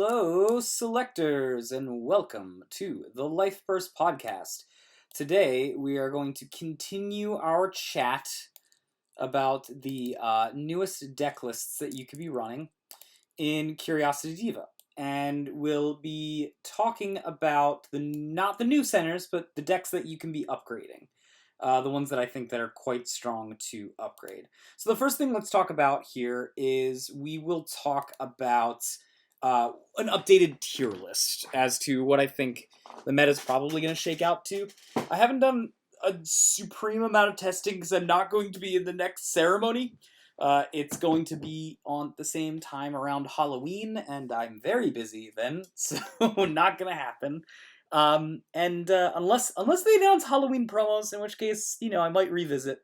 Hello, selectors, and welcome to the Life Burst podcast. Today, we are going to continue our chat about the newest deck lists that you could be running in Curiosity Diva. And we'll be talking about not the new centers, but the decks that you can be upgrading. The ones that I think that are quite strong to upgrade. So the first thing let's talk about here is we will talk about an updated tier list as to what I think the meta is probably going to shake out to. I haven't done a supreme amount of testing because I'm not going to be in the next ceremony. It's going to be on the same time around Halloween, and I'm very busy then, so not going to happen. Unless they announce Halloween promos, in which case, I might revisit.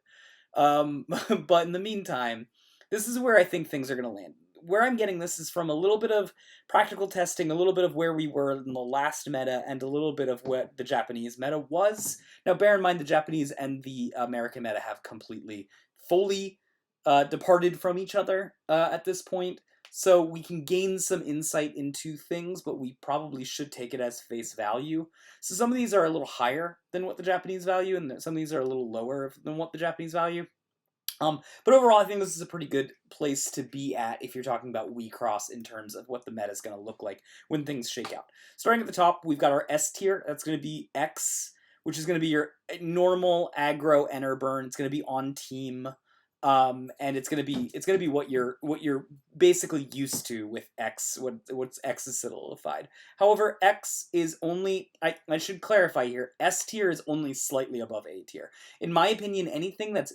But in the meantime, this is where I think things are going to land. Where I'm getting this is from a little bit of practical testing, a little bit of where we were in the last meta, and a little bit of what the Japanese meta was. Now, bear in mind, the Japanese and the American meta have completely, fully departed from each other at this point. So we can gain some insight into things, but we probably should take it as face value. So some of these are a little higher than what the Japanese value, and some of these are a little lower than what the Japanese value. But overall, I think this is a pretty good place to be at if you're talking about Wixoss in terms of what the meta is going to look like when things shake out. Starting at the top, we've got our S tier. That's going to be X, which is going to be your normal aggro enter burn. It's going to be on team. And it's gonna be what you're basically used to with X. What's X is solidified. However, X is only I should clarify here. S tier is only slightly above A tier. In my opinion, anything that's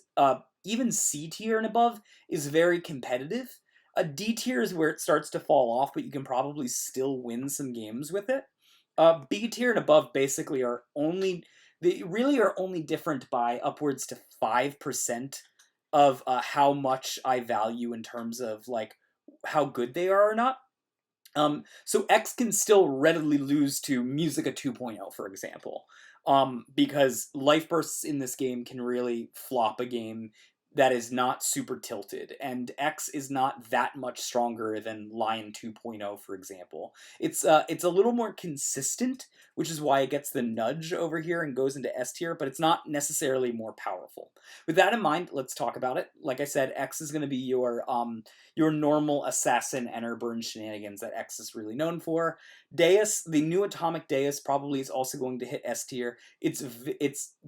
even C tier and above is very competitive. A D tier is where it starts to fall off, but you can probably still win some games with it. B tier and above basically they really are only different by upwards to 5% of how much I value in terms of like how good they are or not. So X can still readily lose to Musica 2.0, for example, because life bursts in this game can really flop a game that is not super tilted, and X is not that much stronger than Lion 2.0, for example. It's a little more consistent, which is why it gets the nudge over here and goes into S tier, but it's not necessarily more powerful. With that in mind, let's talk about it. Like I said, X is going to be your normal assassin enter burn shenanigans that X is really known for. Deus, the new atomic Deus, probably is also going to hit S tier. It's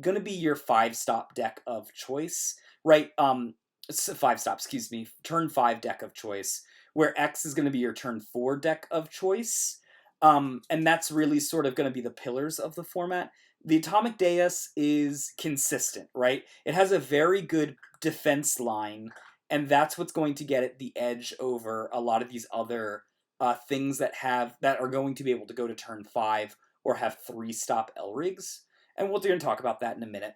going to be your 5-stop deck of choice. Right, 5-stop, excuse me, turn 5 deck of choice, where X is going to be your turn 4 deck of choice, and that's really sort of going to be the pillars of the format. The Atomic Deus is consistent, right? It has a very good defense line, and that's what's going to get it the edge over a lot of these other things that are going to be able to go to turn 5 or have 3-stop Elrigs, and we're going to talk about that in a minute.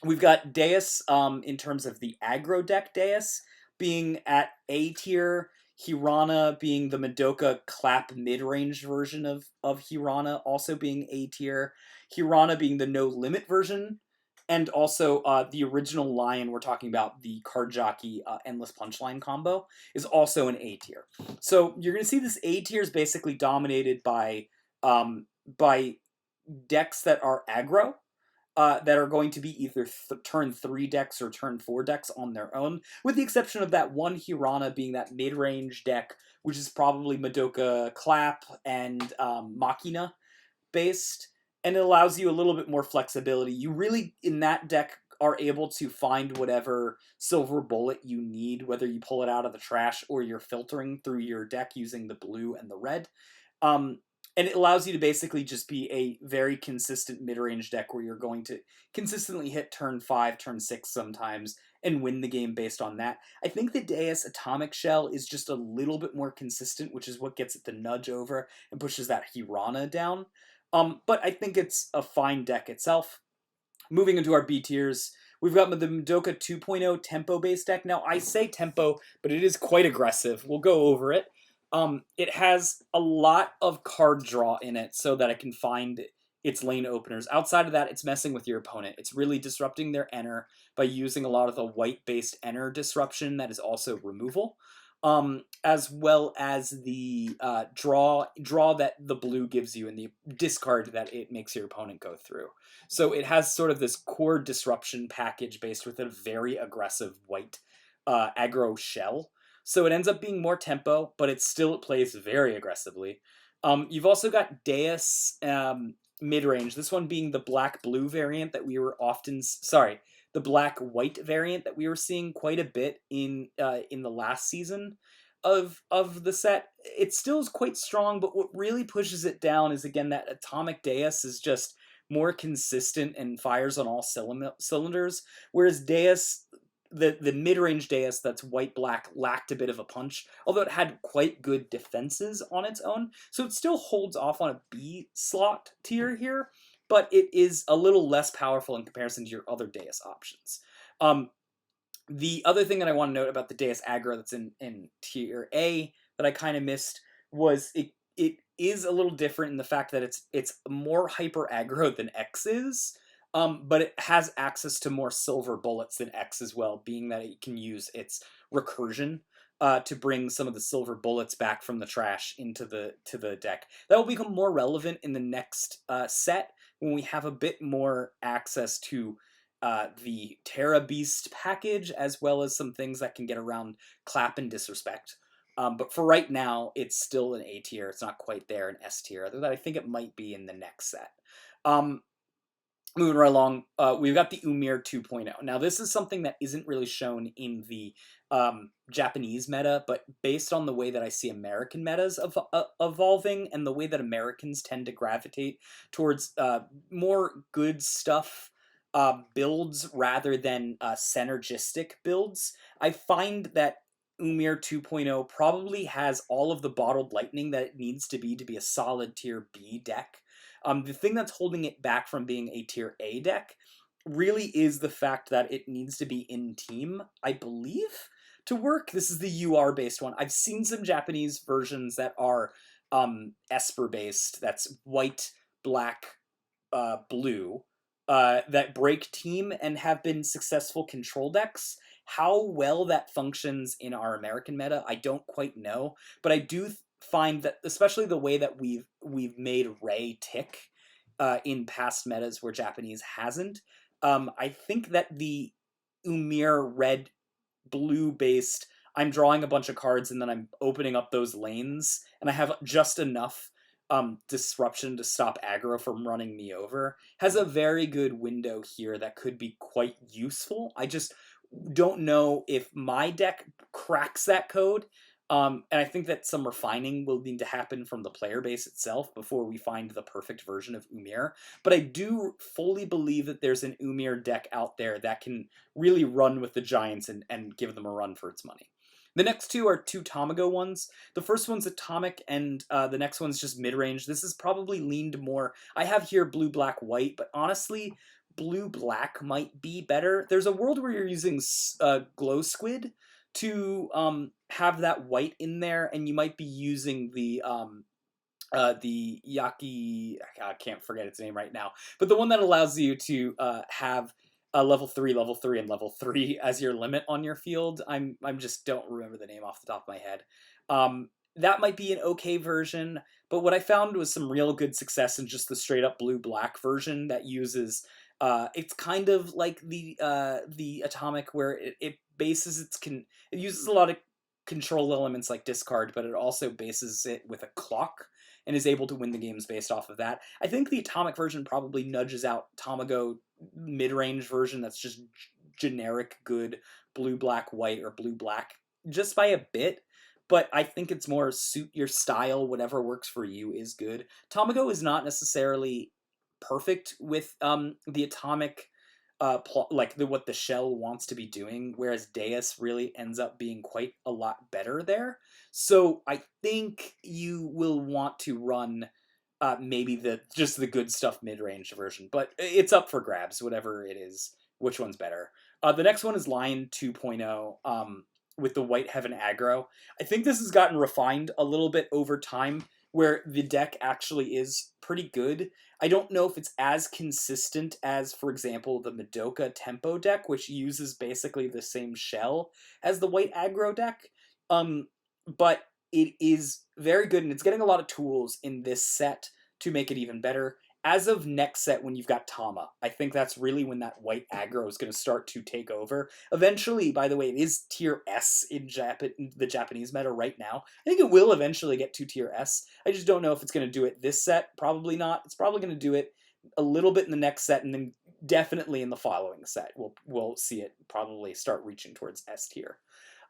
We've got Deus, in terms of the aggro deck Deus, being at A tier, Hirana being the Madoka clap mid-range version of Hirana, also being A tier, Hirana being the no limit version, and also the original Lion we're talking about, the Card Jockey Endless Punchline combo, is also an A tier. So you're going to see this A tier is basically dominated by decks that are aggro, that are going to be either turn 3 decks or turn 4 decks on their own, with the exception of that one Hirana being that mid-range deck, which is probably Madoka Clap and Machina based, and it allows you a little bit more flexibility. You really, in that deck, are able to find whatever silver bullet you need, whether you pull it out of the trash or you're filtering through your deck using the blue and the red. And it allows you to basically just be a very consistent mid-range deck where you're going to consistently hit turn 5, turn 6 sometimes, and win the game based on that. I think the Deus Atomic Shell is just a little bit more consistent, which is what gets it the nudge over and pushes that Hirana down. But I think it's a fine deck itself. Moving into our B tiers, we've got the Madoka 2.0 tempo-based deck. Now, I say tempo, but it is quite aggressive. We'll go over it. It has a lot of card draw in it so that it can find its lane openers. Outside of that, it's messing with your opponent. It's really disrupting their enter by using a lot of the white-based enter disruption that is also removal. as well as the draw that the blue gives you and the discard that it makes your opponent go through. So it has sort of this core disruption package based with a very aggressive white aggro shell. So it ends up being more tempo, but it still plays very aggressively. You've also got Deus mid-range. This one being the black-blue variant that we were often... Sorry, the black-white variant that we were seeing quite a bit in the last season of the set. It still is quite strong, but what really pushes it down is, again, that Atomic Deus is just more consistent and fires on all cylinders, whereas Deus, the mid-range Deus that's white-black, lacked a bit of a punch, although it had quite good defenses on its own, so it still holds off on a B slot tier here, but it is a little less powerful in comparison to your other Deus options. The other thing that I want to note about the Deus aggro that's in tier A that I kind of missed was it is a little different in the fact that it's more hyper aggro than X is, but it has access to more silver bullets than X as well, being that it can use its recursion to bring some of the silver bullets back from the trash into the deck. That will become more relevant in the next set when we have a bit more access to the Terra Beast package, as well as some things that can get around Clap and Disrespect. But for right now, it's still an A tier. It's not quite there in S tier, although I think it might be in the next set. Moving right along, we've got the Umir 2.0. Now, this is something that isn't really shown in the Japanese meta, but based on the way that I see American metas evolving and the way that Americans tend to gravitate towards more good stuff builds rather than synergistic builds, I find that Umir 2.0 probably has all of the bottled lightning that it needs to be a solid tier B deck. The thing that's holding it back from being a tier A deck really is the fact that it needs to be in team, I believe, to work. This is the UR based one. I've seen some Japanese versions that are Esper based. That's white, black, blue. That break team and have been successful control decks. How well that functions in our American meta, I don't quite know, but I do find that, especially the way that we've made Ray tick in past metas where Japanese hasn't, I think that the Umir red blue based, I'm drawing a bunch of cards and then I'm opening up those lanes, and I have just enough disruption to stop aggro from running me over, has a very good window here that could be quite useful. I just don't know if my deck cracks that code. And I think that some refining will need to happen from the player base itself before we find the perfect version of Umir. But I do fully believe that there's an Umir deck out there that can really run with the Giants and give them a run for its money. The next two are two Tamago ones. The first one's Atomic, and the next one's just mid-range. This is probably leaned more... I have here blue, black, white, but honestly, blue, black might be better. There's a world where you're using Glow Squid to have that white in there, and you might be using the Yaki... I can't forget its name right now, but the one that allows you to have level 3, and level 3 as your limit on your field. I'm just don't remember the name off the top of my head. That might be an okay version, but what I found was some real good success in just the straight up blue-black version that uses... it's kind of like the Atomic, where it bases it uses a lot of control elements like discard, but it also bases it with a clock and is able to win the games based off of that. I think the Atomic version probably nudges out Tamago mid-range version that's just generic good blue, black, white, or blue, black just by a bit, but I think it's more suit your style, whatever works for you is good. Tamago is not necessarily perfect with the Atomic like what the shell wants to be doing, whereas Deus really ends up being quite a lot better there. So I think you will want to run maybe just the good stuff mid-range version, but it's up for grabs, whatever it is, which one's better. The next one is Lion 2.0 with the White Heaven aggro. I think this has gotten refined a little bit over time, where the deck actually is pretty good. I don't know if it's as consistent as, for example, the Madoka Tempo deck, which uses basically the same shell as the white aggro deck. But it is very good, and it's getting a lot of tools in this set to make it even better. As of next set, when you've got Tama, I think that's really when that white aggro is going to start to take over. Eventually, by the way, it is tier S in the Japanese meta right now. I think it will eventually get to tier S. I just don't know if it's going to do it this set. Probably not. It's probably going to do it a little bit in the next set, and then definitely in the following set. We'll see it probably start reaching towards S tier.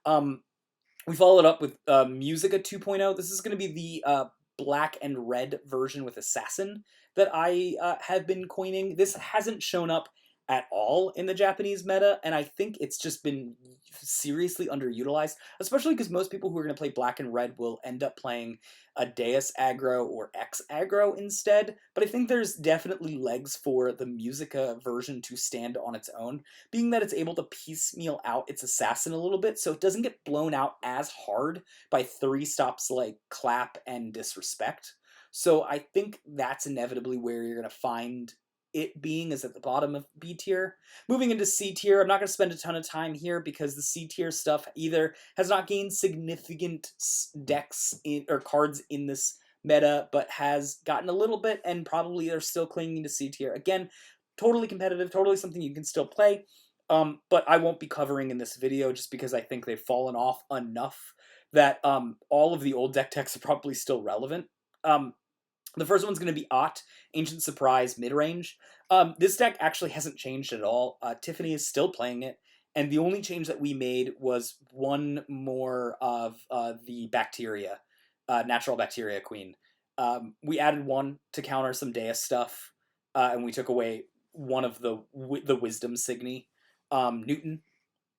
We followed up with Musica 2.0. This is going to be the black and red version with Assassin that I have been coining. This hasn't shown up at all in the Japanese meta, and I think it's just been seriously underutilized, especially because most people who are going to play black and red will end up playing a Deus aggro or X aggro instead. But I think there's definitely legs for the Musica version to stand on its own, being that it's able to piecemeal out its assassin a little bit, so it doesn't get blown out as hard by 3 stops like Clap and Disrespect. So I think that's inevitably where you're going to find it being, is at the bottom of B tier. Moving into C tier, I'm not going to spend a ton of time here because the C tier stuff either has not gained significant decks or cards in this meta, but has gotten a little bit, and probably are still clinging to C tier. Again, totally competitive, totally something you can still play, but I won't be covering in this video just because I think they've fallen off enough that all of the old deck techs are probably still relevant. The first one's going to be Ott, Ancient Surprise, mid-range. This deck actually hasn't changed at all. Tiffany is still playing it, and the only change that we made was one more of the Bacteria, Natural Bacteria Queen. We added one to counter some Deus stuff, and we took away one of the Wisdom Signy. Newton.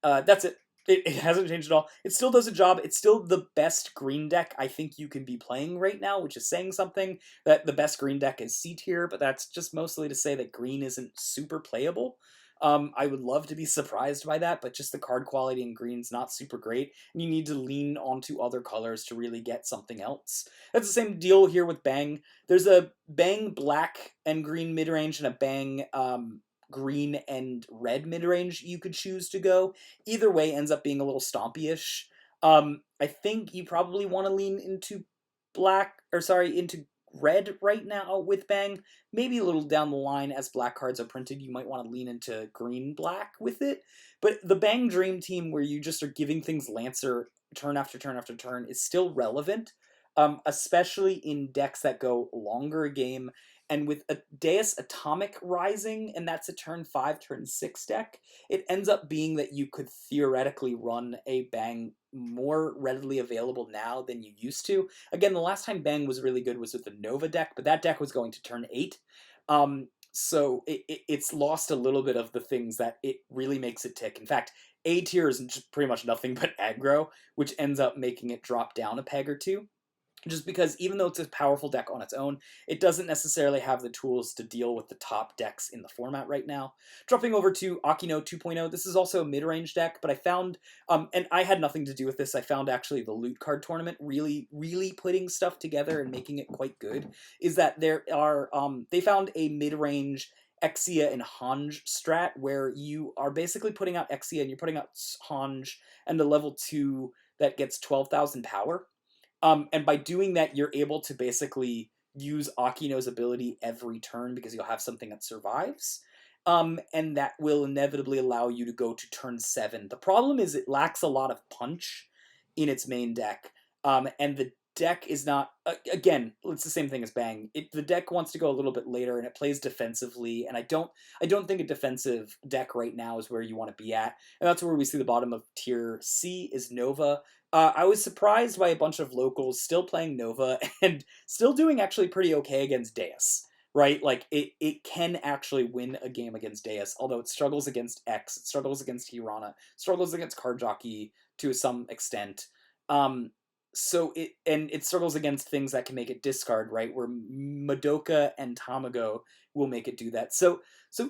That's it. It hasn't changed at all. It still does a job. It's still the best green deck I think you can be playing right now, which is saying something. That the best green deck is C tier, but that's just mostly to say that green isn't super playable. I would love to be surprised by that, but just the card quality in green's not super great, and you need to lean onto other colors to really get something else. That's the same deal here with Bang. There's a Bang black and green mid-range and a Bang green and red mid-range you could choose to go. Either way ends up being a little stompy-ish. I think you probably want to lean into into red right now with Bang. Maybe a little down the line as black cards are printed, you might want to lean into green-black with it. But the Bang Dream Team, where you just are giving things Lancer turn after turn after turn, is still relevant, especially in decks that go longer a game. And with a Deus Atomic Rising, and that's a turn 5, turn 6 deck, it ends up being that you could theoretically run a Bang more readily available now than you used to. Again, the last time Bang was really good was with the Nova deck, but that deck was going to turn 8. So it's lost a little bit of the things that it really makes it tick. In fact, A tier is just pretty much nothing but aggro, which ends up making it drop down a peg or two. Just because even though it's a powerful deck on its own, it doesn't necessarily have the tools to deal with the top decks in the format right now. Dropping over to Akino 2.0, this is also a mid-range deck, but I found, and I had nothing to do with this, I found actually the Loot Card Tournament really, really putting stuff together and making it quite good, is that there are, they found a mid-range Exia and Hanj strat where you are basically putting out Exia and you're putting out Hanj and the level 2 that gets 12,000 power. And by doing that, you're able to basically use Akino's ability every turn because you'll have something that survives. And that will inevitably allow you to go to turn 7. The problem is it lacks a lot of punch in its main deck. And the deck is not, again, it's the same thing as Bang. The deck wants to go a little bit later and it plays defensively. And I don't think a defensive deck right now is where you want to be at. And that's where we see the bottom of tier C is Nova. I was surprised by a bunch of locals still playing Nova and still doing actually pretty okay against Deus, right? Like, it can actually win a game against Deus, although it struggles against X, it struggles against Hirana, struggles against Card Jockey to some extent. So it struggles against things that can make it discard, right? Where Madoka and Tamago will make it do that. So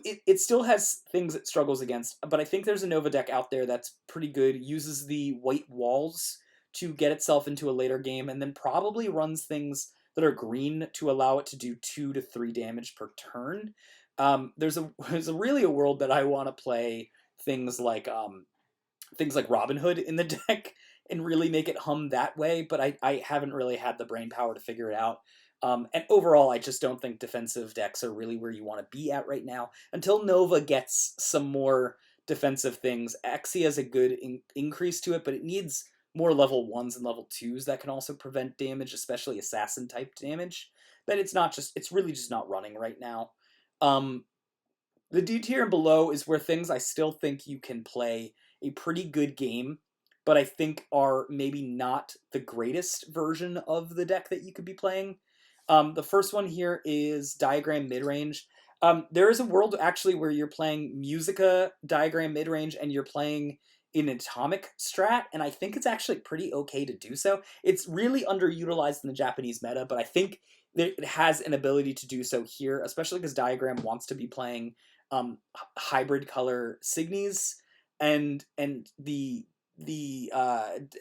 it still has things it struggles against, but I think there's a Nova deck out there that's pretty good, uses the white walls to get itself into a later game, and then probably runs things that are green to allow it to do 2 to 3 damage per turn. There's really a world that I want to play things like Robin Hood in the deck, and really make it hum that way, but I haven't really had the brain power to figure it out. And overall, I just don't think defensive decks are really where you want to be at right now. Until Nova gets some more defensive things, Axie has a good increase to it, but it needs more level 1s and level 2s that can also prevent damage, especially assassin type damage. That it's really just not running right now. Um, the D tier and below is where things I still think you can play a pretty good game, but I think are maybe not the greatest version of the deck that you could be playing. The first one here is Diagram Midrange. There is a world actually where you're playing Musica Diagram Midrange and you're playing in Atomic Strat, and I think it's actually pretty okay to do so. It's really underutilized in the Japanese meta, but I think that it has an ability to do so here, especially because Diagram wants to be playing hybrid color Signies, and the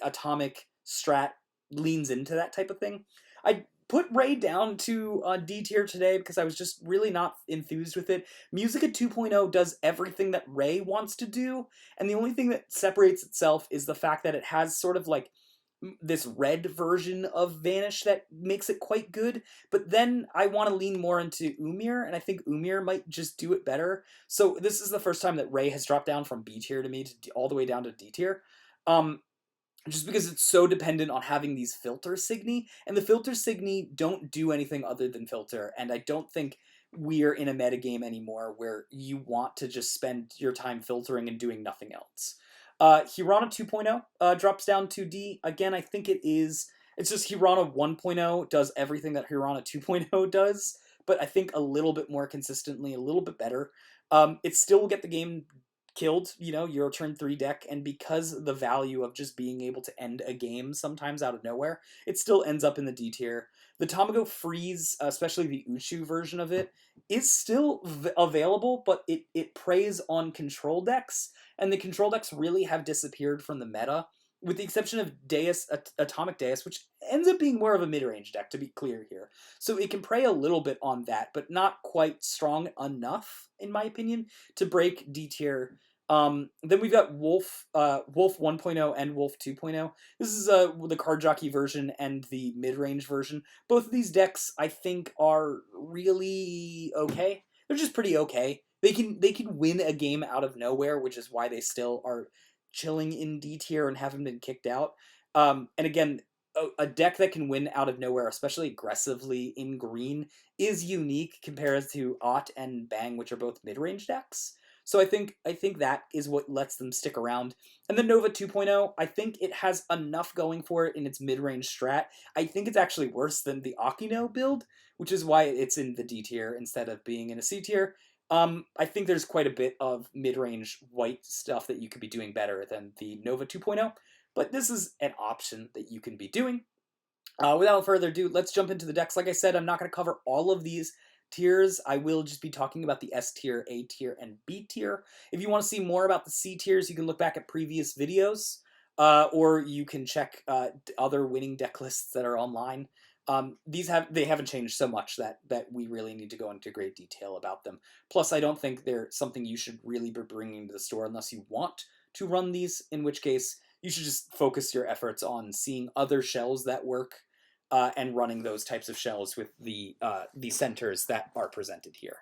Atomic Strat leans into that type of thing. I put Ray down to D tier today because I was just really not enthused with it. Musica 2.0 does everything that Ray wants to do, and the only thing that separates itself is the fact that it has sort of like this red version of Vanish that makes it quite good, but then I want to lean more into Umir, and I think Umir might just do it better. So this is the first time that Ray has dropped down from B tier to me to all the way down to D tier. Just because it's so dependent on having these filter signi, and the filter signi don't do anything other than filter, and I don't think we're in a metagame anymore where you want to just spend your time filtering and doing nothing else. Hirana 2.0 drops down to D. Again, I think it's just Hirana 1.0 does everything that Hirana 2.0 does, but I think a little bit more consistently, a little bit better. It still will get the game killed, your turn 3 deck, and because the value of just being able to end a game sometimes out of nowhere, it still ends up in the D tier. The Tamago Freeze, especially the Uchu version of it, is still available, but it preys on control decks, and the control decks really have disappeared from the meta, with the exception of Deus, Atomic Deus, which ends up being more of a mid-range deck, to be clear here. So it can prey a little bit on that, but not quite strong enough, in my opinion, to break D tier. Then we've got Wolf 1.0 and Wolf 2.0. This is the card jockey version and the mid-range version. Both of these decks, I think, are really okay. They're just pretty okay. They can win a game out of nowhere, which is why they still are chilling in D tier and haven't been kicked out. And again, a deck that can win out of nowhere, especially aggressively in green, is unique compared to Ott and Bang, which are both mid-range decks. So I think that is what lets them stick around. And the Nova 2.0, I think it has enough going for it in its mid-range strat. I think it's actually worse than the Akino build, which is why it's in the D tier instead of being in a C tier. I think there's quite a bit of mid-range white stuff that you could be doing better than the Nova 2.0, but this is an option that you can be doing. Without further ado, let's jump into the decks. Like I said, I'm not going to cover all of these tiers. I will just be talking about the S tier, A tier, and B tier. If you want to see more about the C tiers, you can look back at previous videos, or you can check other winning deck lists that are online. They haven't changed so much that we really need to go into great detail about them. Plus, I don't think they're something you should really be bringing to the store unless you want to run these, in which case you should just focus your efforts on seeing other shells that work and running those types of shells with the centers that are presented here.